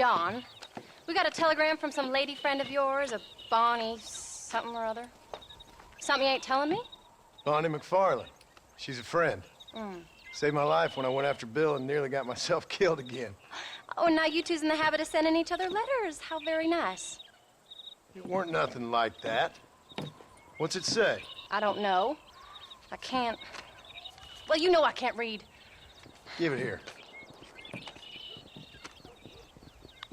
John. We got a telegram from some lady friend of yours, a Bonnie something or other. Something you ain't telling me? Bonnie McFarland. She's a friend. Saved my life when I went after Bill and nearly got myself killed again. Oh, and now you two's in the habit of sending each other letters. How very nice. It weren't nothing like that. What's it say? I don't know. I can't... Well, you know I can't read. Give it here.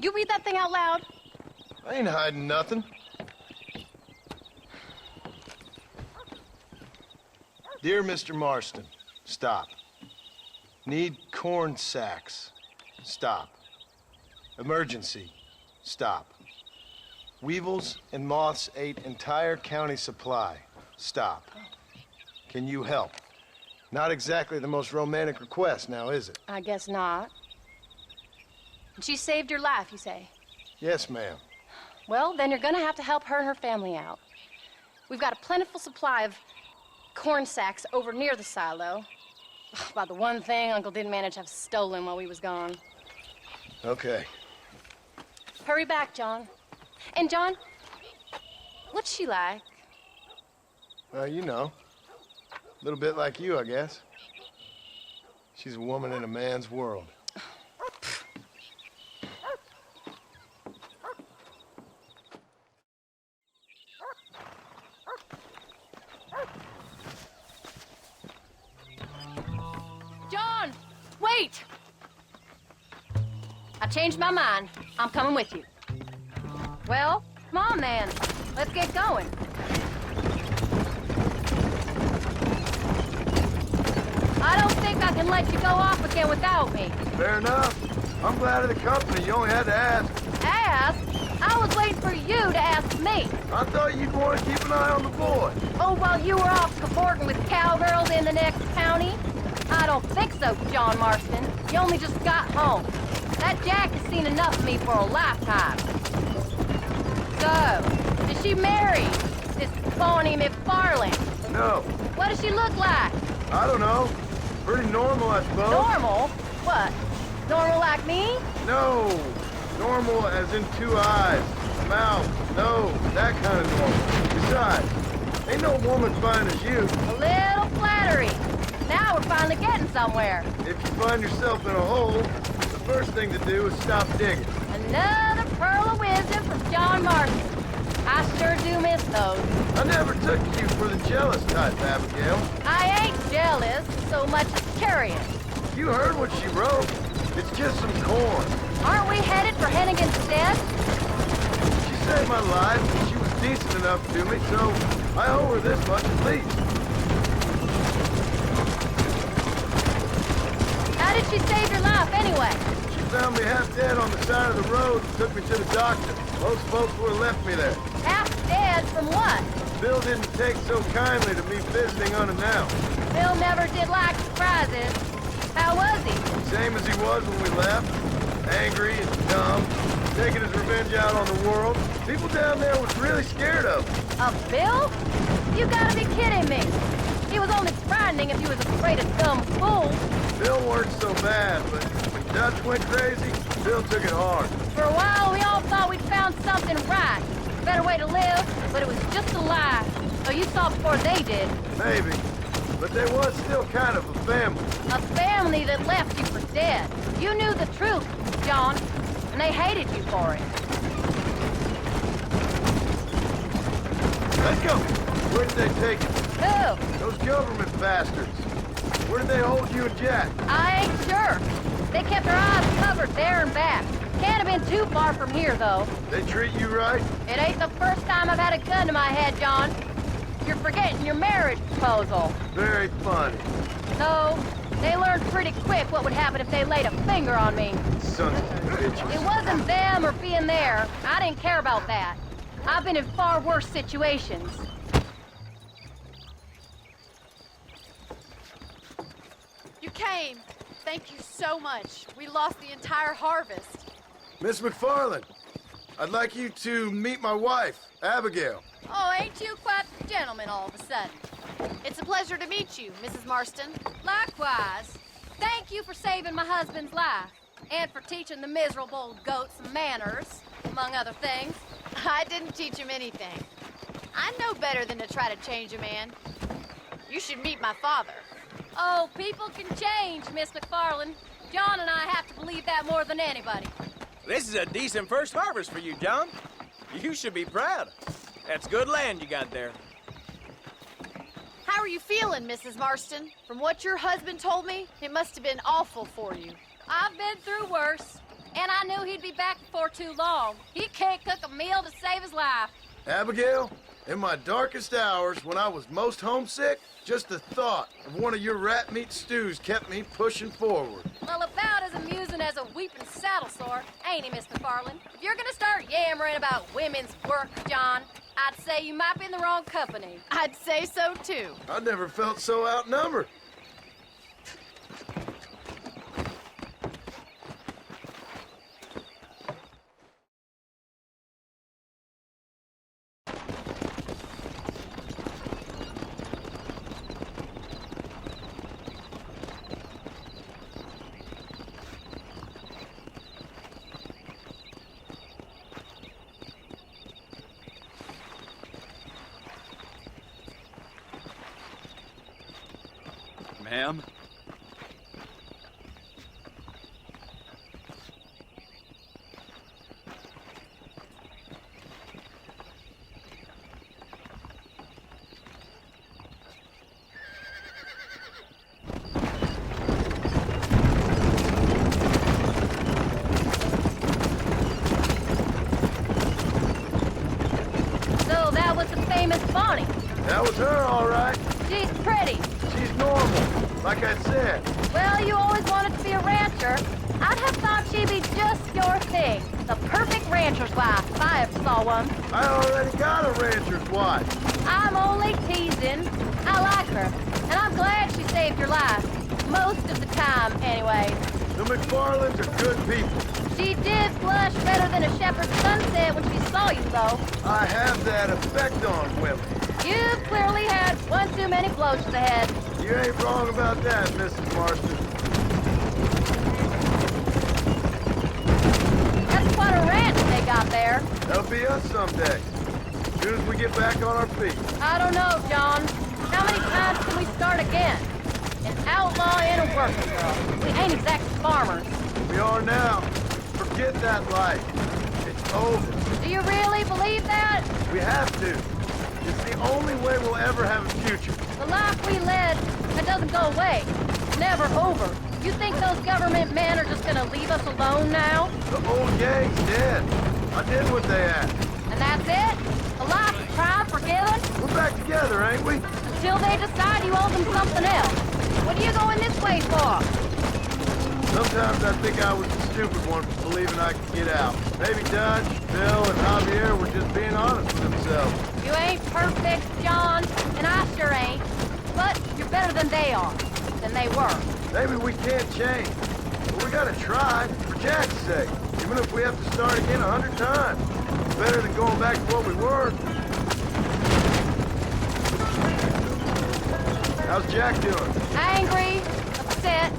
You read that thing out loud? I ain't hiding nothing. Dear Mr. Marston, stop. Need corn sacks. Stop. Emergency. Stop. Weevils and moths ate entire county supply. Stop. Can you help? Not exactly the most romantic request now, is it? I guess not. She saved your life, you say? Yes, ma'am. Well, then you're gonna have to help her and her family out. We've got a plentiful supply of corn sacks over near the silo. About the one thing Uncle didn't manage to have stolen while we was gone. Okay. Hurry back, John. And John, what's she like? Well, you know. A little bit like you, I guess. She's a woman in a man's world. John, wait! I changed my mind. I'm coming with you. Well, come on, then. Let's get going. I don't think I can let you go off again without me. Fair enough. I'm glad of the company. You only had to ask. Ask? I was waiting for you to ask me. I thought you'd want to keep an eye on the boy. Oh, while you were off cavorting with cowgirls in the next county? I don't think so, John Marston. You only just got home. That Jack has seen enough of me for a lifetime. So, did she marry this Bonnie McFarland? No. What does she look like? I don't know. Pretty normal, I suppose. Normal? What? Normal like me? No. Normal as in 2 eyes, mouth, nose, that kind of normal. Besides, ain't no woman fine as you. A little flattery. Now we're finally getting somewhere. If you find yourself in a hole, the first thing to do is stop digging. Another pearl of wisdom from John Marston. I sure do miss those. I never took you for the jealous type, Abigail. I ain't jealous so much as curious. You heard what she wrote. It's just some corn. Aren't we headed for Hennigan's Stead? She saved my life, and she was decent enough to me, so I owe her this much at least. How did she save your life anyway? She found me half dead on the side of the road and took me to the doctor. Most folks would have left me there. Half dead from what? Bill didn't take so kindly to me visiting unannounced. Bill never did like surprises. How was he? Same as he was when we left. Angry and dumb, taking his revenge out on the world. People down there was really scared of him. Of Bill? You gotta be kidding me. He was only frightening if he was afraid of dumb fools. Bill weren't so bad, but when Dutch went crazy, Bill took it hard. For a while, we all thought we'd found something right. A better way to live, but it was just a lie. So you saw before they did. Maybe. But they was still kind of a family. A family that left you for dead. You knew the truth, John, and they hated you for it. Let's go. Where did they take you? Who? Those government bastards. Where did they hold you and Jack? I ain't sure. They kept their eyes covered there and back. Can't have been too far from here, though. They treat you right? It ain't the first time I've had a gun to my head, John. You're forgetting your marriage proposal. Very funny. No, they learned pretty quick what would happen if they laid a finger on me. Sons of bitches. It wasn't them or being there. I didn't care about that. I've been in far worse situations. You came. Thank you so much. We lost the entire harvest. Miss McFarland, I'd like you to meet my wife, Abigail. Oh, ain't you quite the gentleman all of a sudden? It's a pleasure to meet you, Mrs. Marston. Likewise. Thank you for saving my husband's life. And for teaching the miserable goats manners, among other things. I didn't teach him anything. I know better than to try to change a man. You should meet my father. Oh, people can change, Miss McFarland. John and I have to believe that more than anybody. This is a decent first harvest for you, John. You should be proud. That's good land you got there. How are you feeling, Mrs. Marston? From what your husband told me, it must have been awful for you. I've been through worse, and I knew he'd be back before too long. He can't cook a meal to save his life. Abigail, in my darkest hours, when I was most homesick, just the thought of one of your rat meat stews kept me pushing forward. Well, about as amusing as a weeping saddle sore, ain't he, Miss McFarland? If you're gonna start yammering about women's work, John, I'd say you might be in the wrong company. I'd say so, too. I never felt so outnumbered. Ma'am? So that was the famous Bonnie. That was her, all right. She's pretty. She's normal, like I said. Well, you always wanted to be a rancher. I'd have thought she'd be just your thing. The perfect rancher's wife, if I ever saw one. I already got a rancher's wife. I'm only teasing. I like her, and I'm glad she saved your life. Most of the time, anyway. The McFarlands are good people. She did blush better than a shepherd's sunset when she saw you, though. I have that effect on women. You've clearly had one too many blows to the head. You ain't wrong about that, Mrs. Marston. That's quite a ranch they got there. That'll be us someday. As soon as we get back on our feet. I don't know, John. How many times can we start again? An outlaw and a working girl. We ain't exactly farmers. We are now. Forget that life. It's over. Do you really believe that? We have to. It's the only way we'll ever have a future. The life we led, it doesn't go away. It's never over. You think those government men are just gonna leave us alone now? The old gang's dead. I did what they asked. And that's it? A life of crime forgiven? We're back together, ain't we? Until they decide you owe them something else. What are you going this way for? Sometimes I think I was the stupid one for believing I could get out. Maybe Dutch, Bill, and Javier were just being honest with themselves. You ain't perfect, John, and I sure ain't. But you're better than they are. Than they were. Maybe we can't change. But we gotta try, for Jack's sake. Even if we have to start again 100 times. It's better than going back to what we were. How's Jack doing? Angry, upset.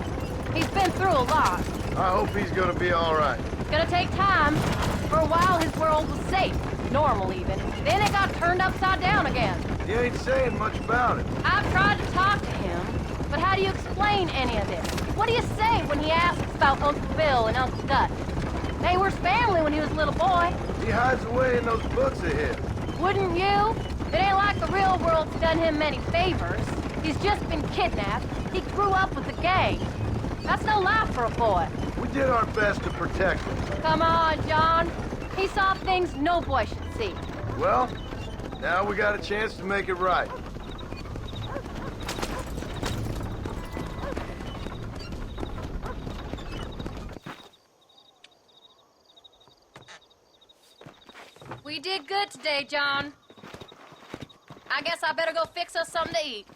He's been through a lot. I hope he's gonna be all right. It's gonna take time. For a while, his world was safe. Normal, even. Then it got turned upside down again. He ain't saying much about it. I've tried to talk to him, but how do you explain any of this? What do you say when he asks about Uncle Bill and Uncle Dutch? They were family when he was a little boy. He hides away in those books of his. Wouldn't you? It ain't like the real world's done him many favors. He's just been kidnapped. He grew up with the gang. That's no life for a boy. We did our best to protect him. Come on, John. He saw things no boy should see. Well, now we got a chance to make it right. We did good today, John. I guess I better go fix us something to eat.